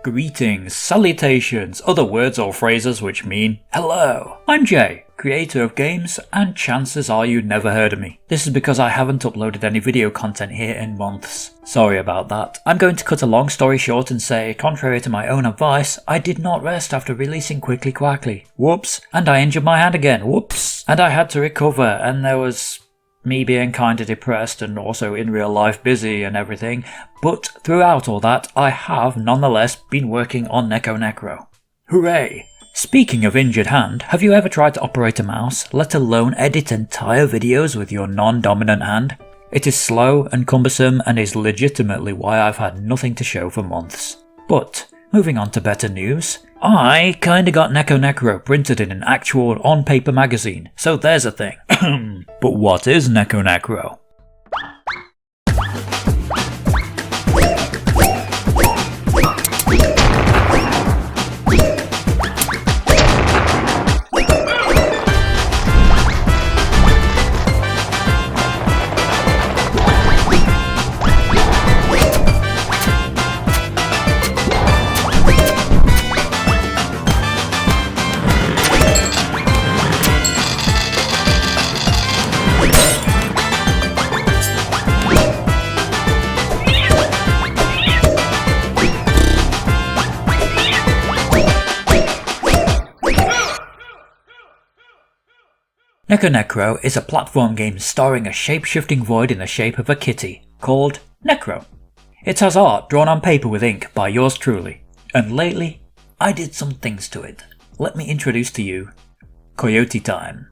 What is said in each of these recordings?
Greetings, salutations, other words or phrases which mean hello. I'm Jay, creator of games, and chances are you never heard of me. This is because I haven't uploaded any video content here in months. Sorry about that. I'm going to cut a long story short and say, contrary to my own advice, I did not rest after releasing Quickly Quackly. Whoops. And I injured my hand again. Whoops. And I had to recover, and there was me being kinda depressed and also in real life busy and everything, but throughout all that I have nonetheless been working on NekoNecro. Hooray! Speaking of injured hand, have you ever tried to operate a mouse, let alone edit entire videos with your non-dominant hand? It is slow and cumbersome and is legitimately why I've had nothing to show for months. But, moving on to better news, I kinda got NekoNecro printed in an actual on-paper magazine, so there's a thing. But what is NekoNecro? NekoNecro is a platform game starring a shape-shifting void in the shape of a kitty, called Necro. It has art drawn on paper with ink by yours truly, and lately, I did some things to it. Let me introduce to you Coyote Time.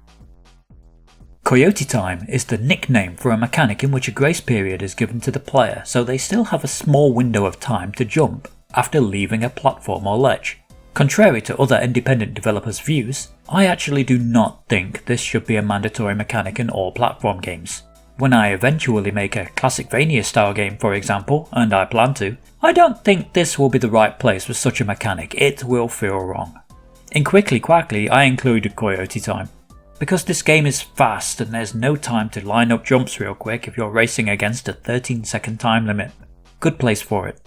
Coyote Time is the nickname for a mechanic in which a grace period is given to the player so they still have a small window of time to jump after leaving a platform or ledge. Contrary to other independent developers' views, I actually do not think this should be a mandatory mechanic in all platform games. When I eventually make a Classicvania style game, for example, and I plan to, I don't think this will be the right place for such a mechanic. It will feel wrong. In Quickly Quackly, I included Coyote Time, because this game is fast and there's no time to line up jumps real quick if you're racing against a 13-second time limit. Good place for it.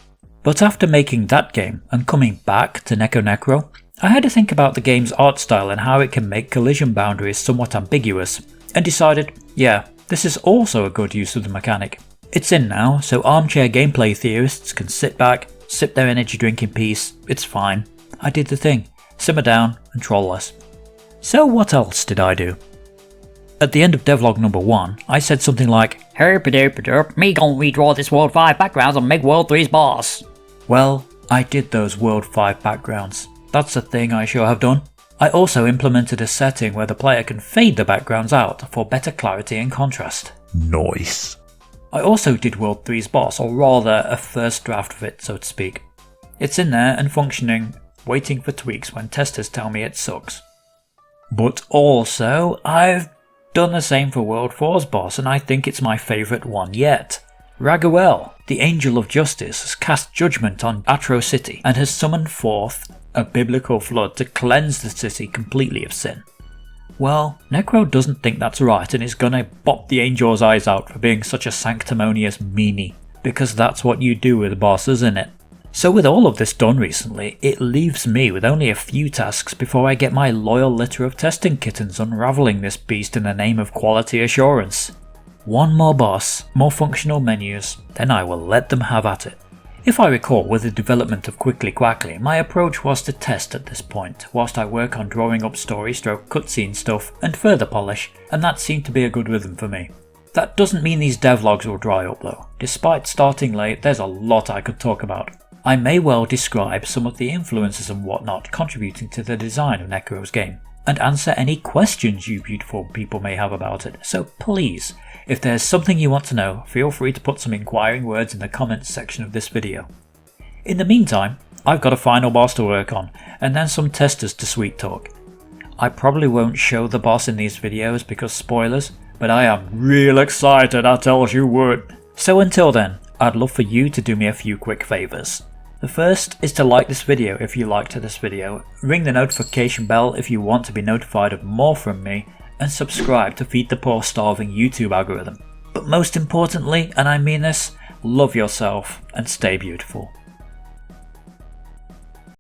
But after making that game and coming back to NekoNecro, I had to think about the game's art style and how it can make collision boundaries somewhat ambiguous, and decided, yeah, this is also a good use of the mechanic. It's in now, so armchair gameplay theorists can sit back, sip their energy drink in peace, it's fine. I did the thing, simmer down and troll less. So what else did I do? At the end of devlog number 1, I said something like, "Herp-a-derp-a-derp, me gon' redraw this World 5 backgrounds and make World 3's boss." Well, I did those World 5 backgrounds. That's a thing I sure have done. I also implemented a setting where the player can fade the backgrounds out for better clarity and contrast. Nice. I also did World 3's boss, or rather a first draft of it, so to speak. It's in there and functioning, waiting for tweaks when testers tell me it sucks. But also, I've done the same for World 4's boss, and I think it's my favourite one yet. Raguel, the Angel of Justice, has cast judgment on Atro City and has summoned forth a biblical flood to cleanse the city completely of sin. Well, Necro doesn't think that's right and is gonna bop the angel's eyes out for being such a sanctimonious meanie, because that's what you do with bosses, innit? So with all of this done recently, it leaves me with only a few tasks before I get my loyal litter of testing kittens unravelling this beast in the name of quality assurance. One more boss, more functional menus, then I will let them have at it. If I recall, with the development of Quickly Quackly, my approach was to test at this point, whilst I work on drawing up story/cutscene stuff and further polish, and that seemed to be a good rhythm for me. That doesn't mean these devlogs will dry up though. Despite starting late, there's a lot I could talk about. I may well describe some of the influences and whatnot contributing to the design of Necro's game, and answer any questions you beautiful people may have about it, so please, if there's something you want to know, feel free to put some inquiring words in the comments section of this video. In the meantime, I've got a final boss to work on, and then some testers to sweet talk. I probably won't show the boss in these videos because spoilers, but I am real excited, I tells you what. So until then, I'd love for you to do me a few quick favours. The first is to like this video if you liked this video, ring the notification bell if you want to be notified of more from me, and subscribe to feed the poor starving YouTube algorithm. But most importantly, and I mean this, love yourself and stay beautiful.